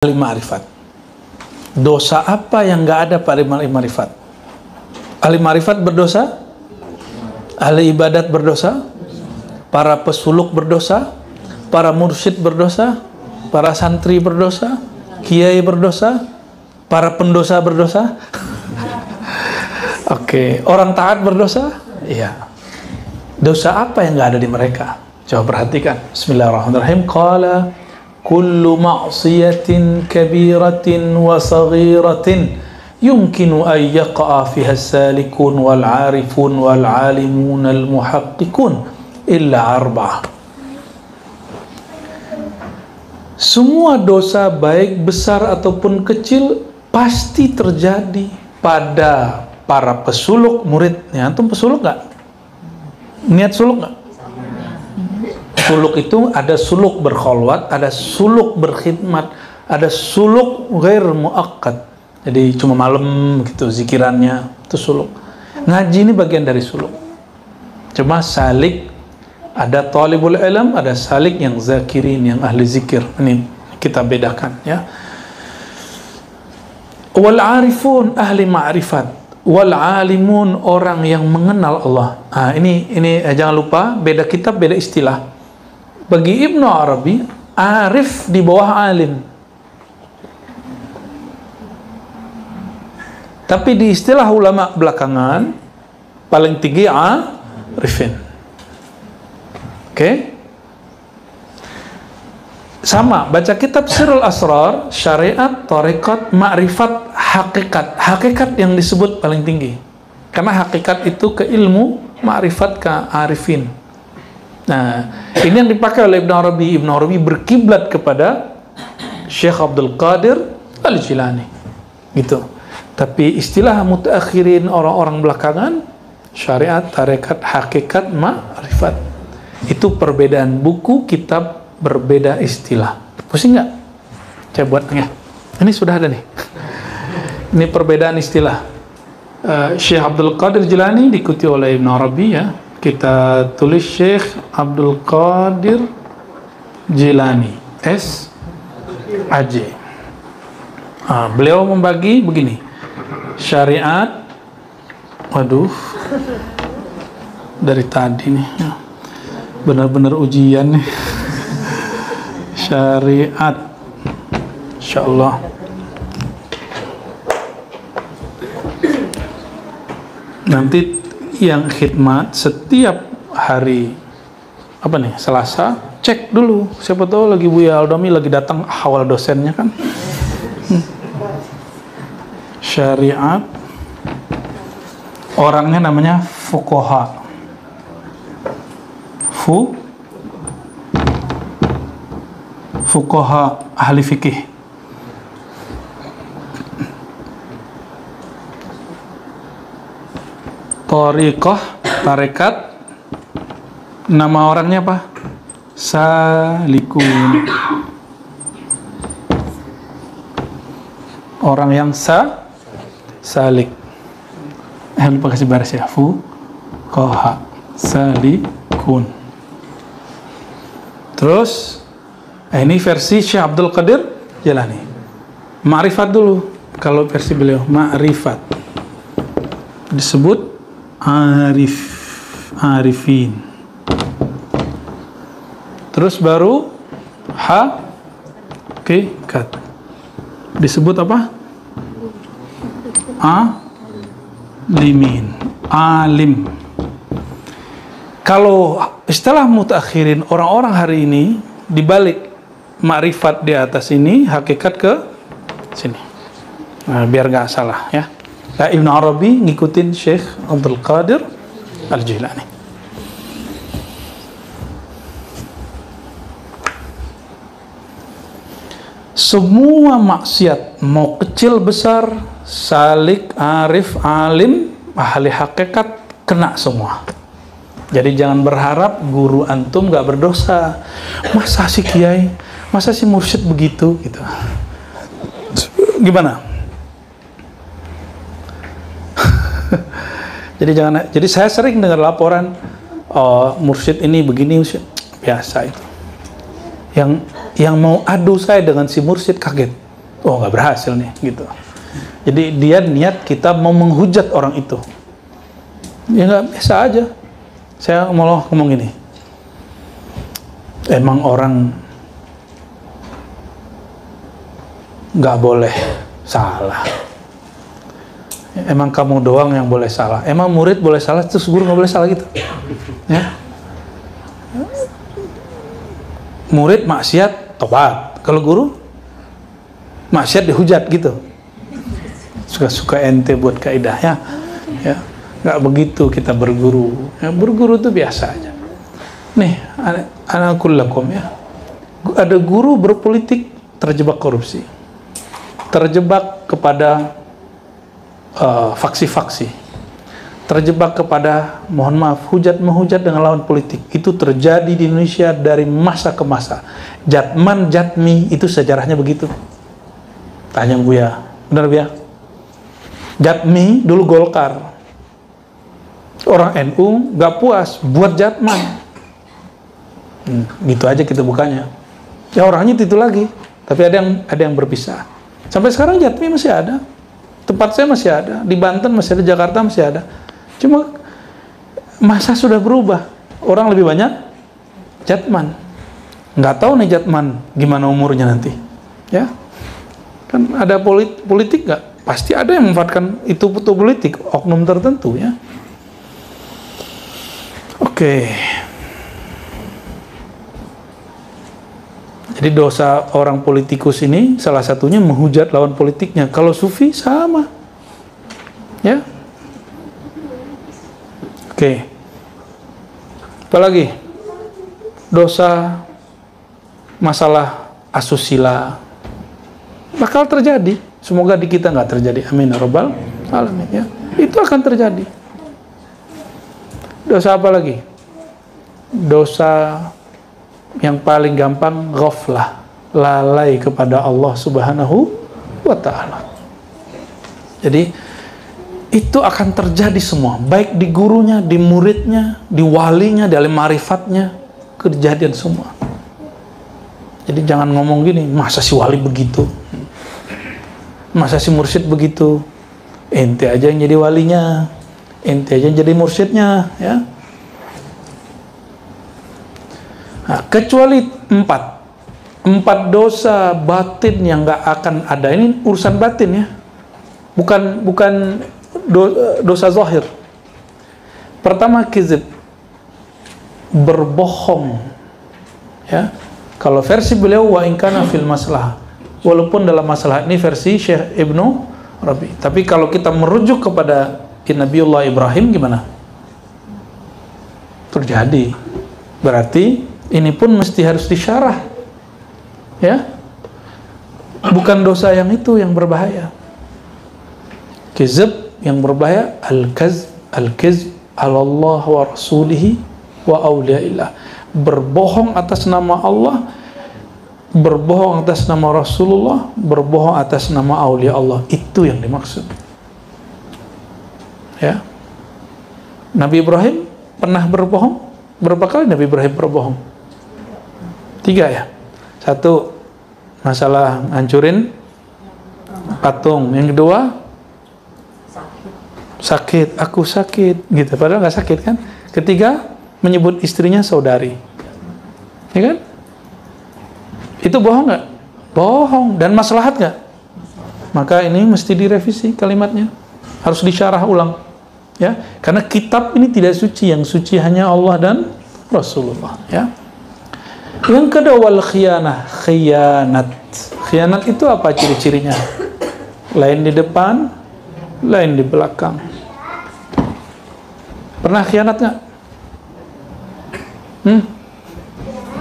ahli ma'rifat. Dosa apa yang nggak ada pada ahli ma'rifat? Ahli ma'rifat berdosa? Ahli ibadat berdosa? Para pesuluk berdosa? Para mursyid berdosa? Para santri berdosa? Kiai berdosa? Para pendosa berdosa? Oke. Orang taat berdosa? Iya. Dosa apa yang nggak ada di mereka? Coba perhatikan. Bismillahirrahmanirrahim. Qala kullu ma'siyatin kabiratin wa saghiratin yumkinu an yaqa'a fiha as-salikun wal 'arifun wal 'alimun al muhaqqiqun illa arba'ah. Semua dosa baik besar ataupun kecil pasti terjadi pada para pesuluk muridnya. Antum pesuluk nggak? Niat suluk nggak? Suluk itu ada suluk berkholwat, ada suluk berkhidmat, ada suluk ghair muakkad. Jadi cuma malam gitu zikirannya, itu suluk. Ngaji ini bagian dari suluk. Cuma salik, ada talibul ilm, ada salik yang zakirin, yang ahli zikir. Ini kita bedakan ya. Wal arifun ahli ma'rifat, wal alimun orang yang mengenal Allah. Ini jangan lupa, beda kitab, beda istilah. Bagi Ibnu Arabi, arif di bawah alim. Tapi di istilah ulama belakangan, paling tinggi arifin. Oke? Sama, baca kitab Sirrul Asrar, syariat, tarekat, ma'rifat, hakikat. Hakikat yang disebut paling tinggi. Karena hakikat itu ke ilmu, ma'rifat ke arifin. Nah, ini yang dipakai oleh Ibn Arabi. Ibn Arabi berkiblat kepada Syekh Abdul Qadir Al-Jilani. Gitu. Tapi istilah mutaakhirin, orang-orang belakangan, syariat, tarekat, hakikat, ma'rifat. Itu perbedaan buku, kitab, berbeda istilah. Pusing nggak? Saya buatnya. Ini sudah ada nih. Ini perbedaan istilah. Syekh Abdul Qadir Jilani diikuti oleh Ibn Arabi ya. Kita tulis Syekh Abdul Qadir Jilani S.A.J. Beliau membagi begini. Syariat, waduh, dari tadi nih, benar-benar ujian nih. Syariat, insyaallah. Nanti yang khidmat setiap hari apa nih, Selasa, cek dulu, siapa tahu lagi Buya Aldomi lagi datang awal dosennya kan. Syariat, orangnya namanya fuqaha. Fuqaha, ahli fikih. Thariqah, tarekat, nama orangnya apa? Salikun. Orang yang salik. Lupa kasih baris ya. Fuqaha, salikun. Terus ini versi Syekh Abdul Qadir Jilani. Ma'rifat dulu. Kalau versi beliau ma'rifat disebut arifin. Terus baru hakikat disebut apa? Alimin, alim. Kalau istilah mutakhirin, orang-orang hari ini dibalik ma'rifat di atas ini, hakikat ke sini. Nah, biar nggak salah ya. Nah, Ibn Arabi ngikutin Syekh Abdul Qadir Al-Jilani. Semua maksiat, mau kecil besar, salik, arif, alim, ahli hakikat, kena semua. Jadi jangan berharap guru antum nggak berdosa. Masa si kiai, masa si mursyid begitu gitu. Gimana? Jadi saya sering dengar laporan, mursyid ini begini, biasa itu. Yang mau adu saya dengan si mursyid kaget. oh nggak berhasil nih gitu. Jadi dia niat kita mau menghujat orang itu, ya nggak, biasa aja. Saya malah ngomong gini, emang orang nggak boleh salah, emang kamu doang yang boleh salah, emang murid boleh salah terus guru nggak boleh salah gitu ya. Murid maksiat tobat, kalau guru maksiat dihujat gitu. Suka-suka ente buat kaidahnya ya, nggak begitu kita berguru ya. Berguru itu biasa aja nih. Anakullakum ya, ada guru berpolitik terjebak korupsi, terjebak kepada faksi-faksi, terjebak kepada, mohon maaf, hujat-menghujat dengan lawan politik. Itu terjadi di Indonesia dari masa ke masa. Jatman, Jatmi, itu sejarahnya begitu. Tanya Buya, benar Buya? Jatmi dulu Golkar, orang NU nggak puas buat Jatman, gitu aja kita bukanya. Ya orangnya itu lagi, tapi ada yang berpisah. Sampai sekarang Jatmi masih ada, tempat saya masih ada, di Banten masih ada, Jakarta masih ada. Cuma masa sudah berubah, orang lebih banyak Jatman. Nggak tahu nih Jatman gimana umurnya nanti, ya kan ada politik nggak? Pasti ada yang memanfaatkan itu politik, oknum tertentu ya. Oke. Jadi dosa orang politikus ini salah satunya menghujat lawan politiknya. Kalau sufi sama, ya. Oke. Apalagi dosa masalah asusila bakal terjadi. Semoga di kita nggak terjadi. Amin ya rabbal alamin ya. Itu akan terjadi. Dosa apa lagi? Dosa yang paling gampang, ghaflah, lalai kepada Allah Subhanahu wa ta'ala. Jadi itu akan terjadi semua, baik di gurunya, di muridnya, di walinya, di alim marifatnya, kejadian semua. Jadi jangan ngomong gini, masa si wali begitu, masa si mursyid begitu. Ente aja yang jadi walinya, ente aja yang jadi mursyidnya ya. Nah, kecuali empat dosa batin yang nggak akan ada. Ini urusan batin ya, bukan dosa zahir. Pertama, kizib, berbohong ya. Kalau versi beliau wa in kana fil masalah, walaupun dalam masalah ini versi Syekh Ibnu Rabi. Tapi kalau kita merujuk kepada Nabiullah Ibrahim gimana? Terjadi. Berarti ini pun mesti harus disyarah. Ya. Bukan dosa yang itu yang berbahaya. Kizib yang berbahaya, al-kizb ala Allah wa rasulihi wa awliyaillah. Berbohong atas nama Allah, berbohong atas nama Rasulullah, berbohong atas nama aulia Allah. Itu yang dimaksud ya. Nabi Ibrahim pernah berbohong? Berapa kali Nabi Ibrahim berbohong? 3 ya. 1, masalah hancurin patung. Yang kedua, sakit, aku sakit gitu, padahal nggak sakit kan. Ketiga, menyebut istrinya saudari, ya kan? Itu bohong nggak? Bohong. Dan maslahat nggak? Maka ini mesti direvisi kalimatnya, harus disyarah ulang ya, karena kitab ini tidak suci, yang suci hanya Allah dan Rasulullah ya. Yang kedua, wal khianah, khianat. Khianat itu apa ciri-cirinya? Lain di depan, lain di belakang. Pernah khianat nggak?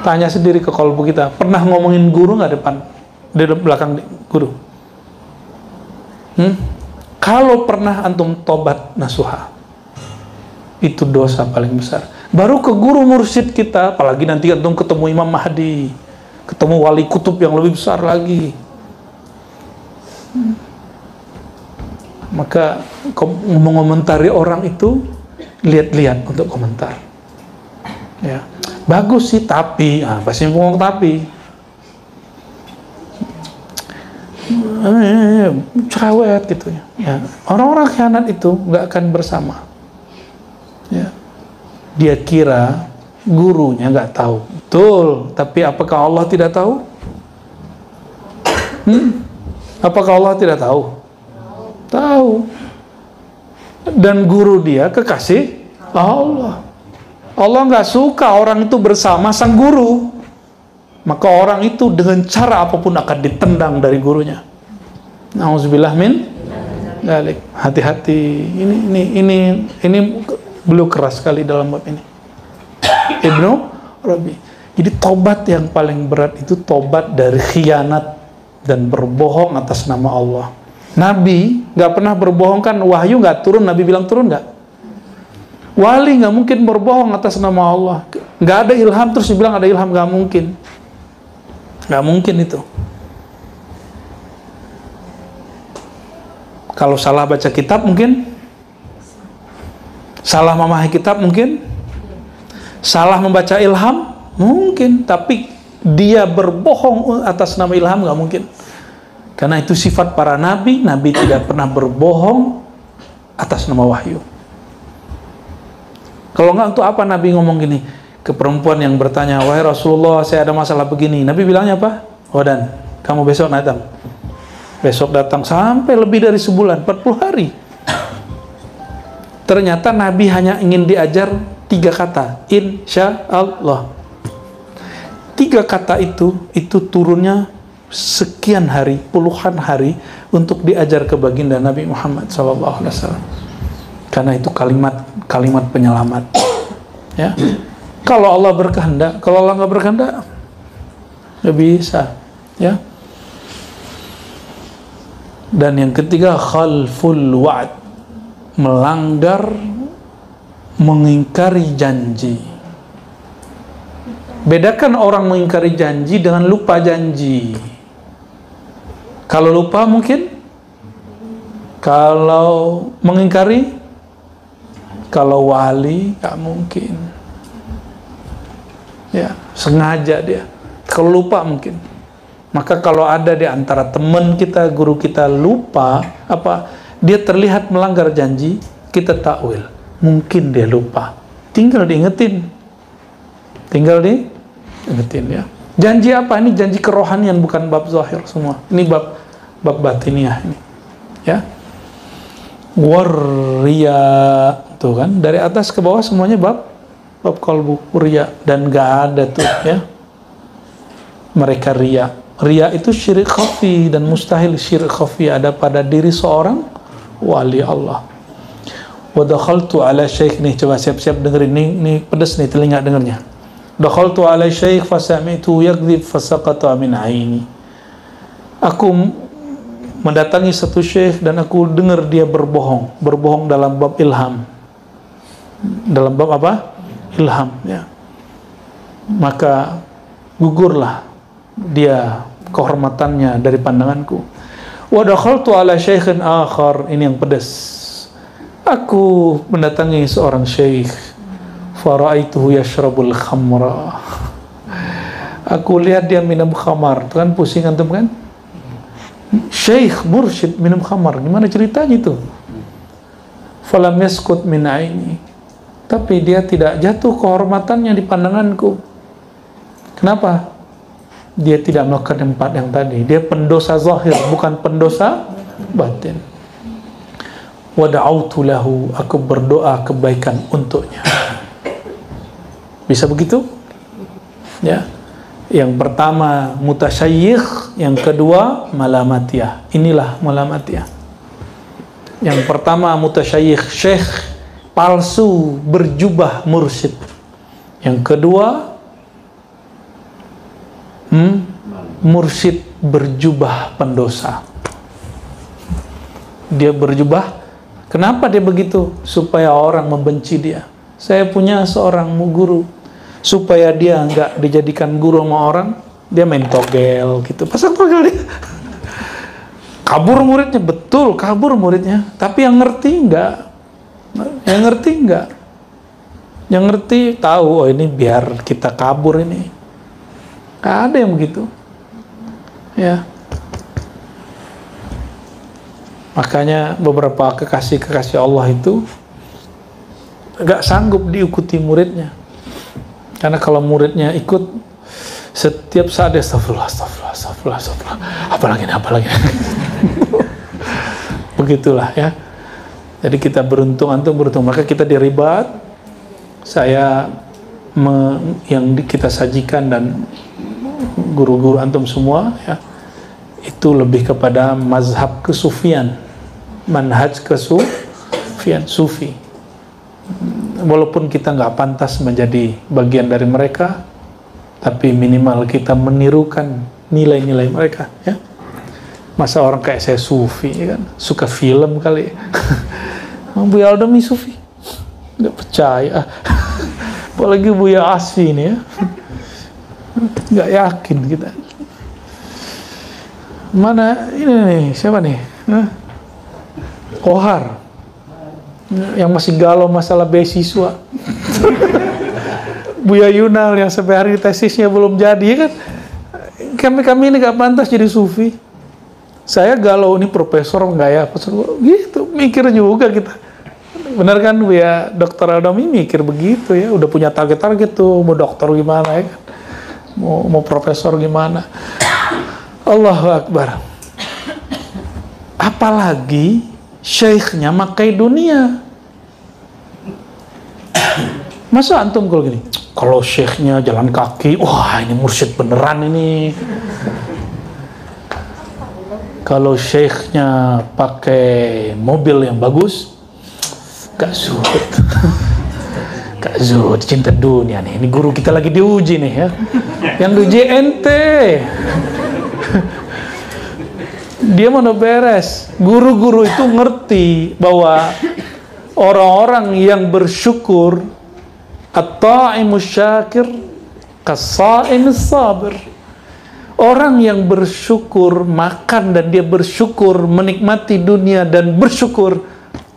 Tanya sendiri ke kolbu kita. Pernah ngomongin guru nggak depan, di belakang guru? Kalau pernah, antum tobat nasuha. Itu dosa paling besar. Baru ke guru mursyid kita, apalagi nanti antum ketemu Imam Mahdi, ketemu wali kutub yang lebih besar lagi. Maka mengomentari orang itu, lihat-lihat untuk komentar. Ya, bagus sih, tapi pasti ngomong tapi. cerewet gitu ya. Orang-orang khianat itu nggak akan bersama. Ya. Dia kira gurunya nggak tahu. Betul, tapi apakah Allah tidak tahu? Apakah Allah tidak tahu? Tahu. Dan guru dia kekasih Allah. Allah nggak suka orang itu bersama sang guru. Maka orang itu dengan cara apapun akan ditendang dari gurunya. Nauzubillah min dzalik. Hati-hati. Ini beliau keras sekali dalam bab ini. Ibnu Rabi. Jadi tobat yang paling berat itu tobat dari khianat dan berbohong atas nama Allah. Nabi nggak pernah berbohong kan? Wahyu nggak turun, Nabi bilang turun nggak? Wali nggak mungkin berbohong atas nama Allah. Nggak ada ilham terus dibilang ada ilham, nggak mungkin. Nggak mungkin itu. Kalau salah baca kitab mungkin, salah memahami kitab mungkin, salah membaca ilham mungkin, tapi dia berbohong atas nama ilham nggak mungkin. Karena itu sifat para nabi. Nabi tidak pernah berbohong atas nama wahyu. Kalau nggak, untuk apa Nabi ngomong gini ke perempuan yang bertanya, wahai Rasulullah, saya ada masalah begini. Nabi bilangnya apa? Oh, dan kamu besok datang. Besok datang sampai lebih dari sebulan, 40 hari. Ternyata Nabi hanya ingin diajar 3 kata, insya Allah. 3 kata itu turunnya sekian hari, puluhan hari untuk diajar ke baginda Nabi Muhammad SAW. Karena itu kalimat penyelamat. Ya, kalau Allah berkehendak, kalau Allah nggak berkehendak, nggak bisa. Ya. Dan yang ketiga, khalful wa'd, melanggar, mengingkari janji. Bedakan orang mengingkari janji dengan lupa janji. Kalau lupa mungkin, kalau mengingkari, kalau wali nggak mungkin. Ya, sengaja dia. Kalau lupa mungkin. Maka kalau ada di antara teman kita, guru kita lupa, dia terlihat melanggar janji, kita takwil. Mungkin dia lupa. Tinggal diingetin. Ya. Janji apa? Ini janji kerohanian, bukan bab zahir semua. Ini bab batiniah ini. Ya. Warriya, tuh kan, dari atas ke bawah semuanya bab qalbu, riya, dan gak ada tuh ya mereka riya. Riya itu syirik khafi, dan mustahil syirik khafi ada pada diri seorang wali Allah. Wa dakhaltu ala syekh, nih coba siap-siap dengerin, nih pedes nih telinga dengernya. Dakhaltu ala syekh fasami'tu yakdzib fasaqata min aini. Aku mendatangi satu syekh dan aku dengar dia berbohong dalam bab ilham. Dalam bab apa? Ilham, ya. Maka gugurlah dia kehormatannya dari pandanganku. Wa dakhaltu ala syaikhin akhar, ini yang pedas. Aku mendatangi seorang syekh, fara'aituhu yashrabul khamra. Aku lihat dia minum khamar. Tuh kan pusing antum kan? Syekh mursyid minum khamar, gimana ceritanya itu? Falam yaskut min aini, tapi dia tidak jatuh kehormatannya di pandanganku. Kenapa? Dia tidak melakukan 4 yang tadi. Dia pendosa zahir, bukan pendosa batin. Wa da'autu lahu, aku berdoa kebaikan untuknya. Bisa begitu? Ya. Yang pertama mutasyayikh, yang kedua malamatiyah. Inilah malamatiyah. Yang pertama mutasyayikh, syekh palsu berjubah mursyid. Yang kedua mursyid berjubah pendosa. Dia berjubah. Kenapa dia begitu? Supaya orang membenci dia. Saya punya seorang guru, supaya dia nggak dijadikan guru sama orang, dia main togel gitu, pasang togel dia. Kabur muridnya, betul kabur muridnya, tapi yang ngerti enggak. Yang ngerti tahu, oh ini biar kita kabur ini. Nggak ada yang begitu. Ya. Makanya beberapa kekasih-kekasih Allah itu gak sanggup diikuti muridnya. Karena kalau muridnya ikut, setiap saat dia astagfirullah. Apalagi nih. Begitulah ya. Jadi kita beruntung, antum beruntung. Maka kita diribat, yang kita sajikan dan guru-guru antum semua ya, itu lebih kepada mazhab kesufian, manhaj kesufian, sufi. Walaupun kita nggak pantas menjadi bagian dari mereka, tapi minimal kita menirukan nilai-nilai mereka ya. Masa orang kayak saya sufi ya kan, suka film kali. Buya Aldami sufi, nggak percaya. Apalagi Buya Asfi ini ya, nggak yakin kita. Mana ini nih, siapa nih? Kohar yang masih galau masalah beasiswa. Buya Yunal yang sampai hari tesisnya belum jadi ya kan. Kami ini gak pantas jadi sufi. Saya galau, ini profesor nggak ya, profesor gitu, mikir juga kita. Benar kan Buya Dr. Aldami mikir begitu ya, udah punya target-target tuh, mau dokter gimana ya kan, mau profesor gimana. Allahu Akbar. Apalagi syekhnya makai dunia. Masa antum kalau gini, kalau syekhnya jalan kaki, wah ini mursyid beneran ini. Kalau syekhnya pakai mobil yang bagus, gak zuhud. Gak zuhud, cinta dunia nih. Ini guru kita lagi diuji nih ya. Yang diuji ente. Dia mau beres. Guru-guru itu ngerti bahwa orang-orang yang bersyukur, at-ta'imus syakir kas-sa'imis sabir. Orang yang bersyukur, makan dan dia bersyukur, menikmati dunia dan bersyukur,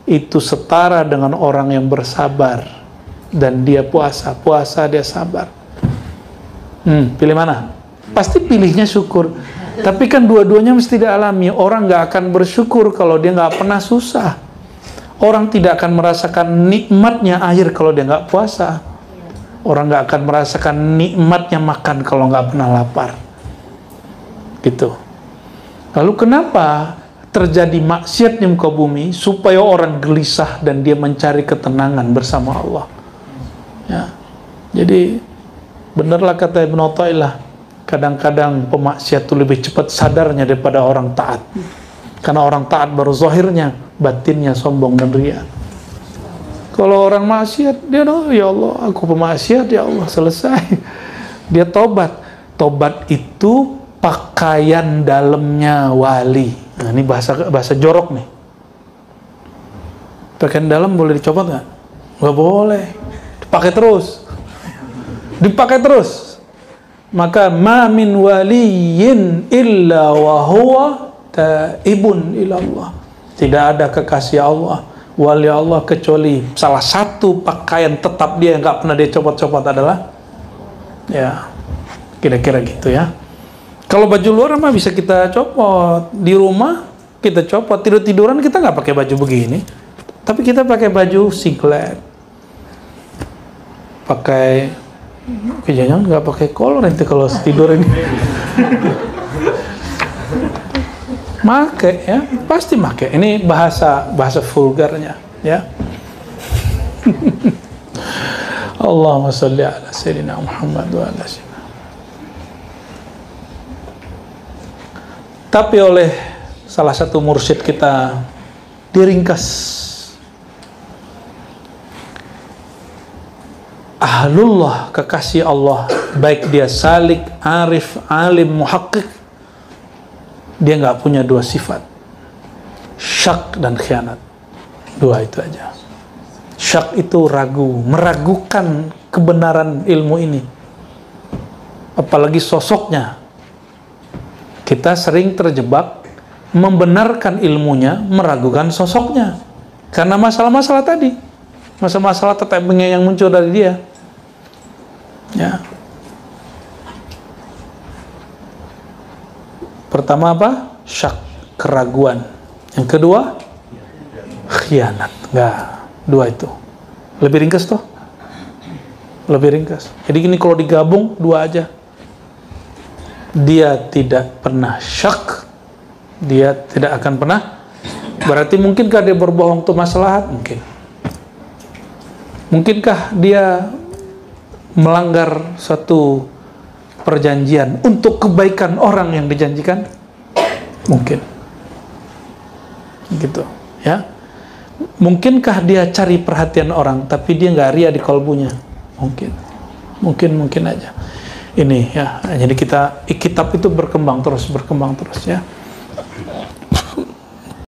itu setara dengan orang yang bersabar dan dia puasa dia sabar. Pilih mana? Pasti pilihnya syukur. Tapi kan dua-duanya mesti dialami. Orang gak akan bersyukur kalau dia gak pernah susah. Orang tidak akan merasakan nikmatnya air kalau dia gak puasa. Orang gak akan merasakan nikmatnya makan kalau gak pernah lapar. Gitu. Lalu kenapa terjadi maksiat di muka bumi? Supaya orang gelisah dan dia mencari ketenangan bersama Allah ya. Jadi benarlah kata Ibnu Athaillah, kadang-kadang pemaksiat itu lebih cepat sadarnya daripada orang taat. Karena orang taat baru zahirnya, batinnya sombong dan ria. Kalau orang maksiat, dia ya Allah, aku pemaksiat, ya Allah, selesai. Dia tobat. Tobat itu pakaian dalamnya wali. Nah, ini bahasa jorok nih. Pakaian dalam boleh dicopot nggak? Nggak boleh. Dipakai terus. Dipakai terus. Maka ma min waliyin illa wa huwa taibun ila Allah. Tidak ada kekasih Allah, wali Allah, kecuali salah satu pakaian tetap dia yang nggak pernah dia copot-copot adalah ya kira-kira gitu ya. Kalau baju luar mah bisa kita copot, di rumah kita copot, tidur-tiduran kita nggak pakai baju begini, tapi kita pakai baju singlet, pakai jangan nggak pakai kolor nanti kalau tidur ini. Make ya, pasti make. Ini bahasa vulgarnya ya. Allahumma sholli ala sayyidina Muhammad wa ala sayyidina. Tapi oleh salah satu mursyid kita diringkas, ahlullah, kekasih Allah, baik dia salik, arif, alim, muhaqqiq, dia nggak punya dua sifat, syak dan khianat. Dua itu aja. Syak itu ragu, meragukan kebenaran ilmu ini, apalagi sosoknya. Kita sering terjebak membenarkan ilmunya, meragukan sosoknya karena masalah-masalah tadi, masalah-masalah tetapnya yang muncul dari dia ya. Pertama apa? Syak, keraguan Yang kedua, khianat. Enggak, dua itu. Lebih ringkas toh? Lebih ringkas. Jadi gini, kalau digabung dua aja. Dia tidak pernah syak, dia tidak akan pernah. Berarti mungkinkah dia berbohong untuk maslahat? Mungkin. Mungkinkah dia melanggar satu perjanjian untuk kebaikan orang yang dijanjikan? Mungkin. Gitu, ya. Mungkinkah dia cari perhatian orang tapi dia nggak ria di kalbunya? Mungkin aja. Ini ya. Jadi kitab itu berkembang terus ya.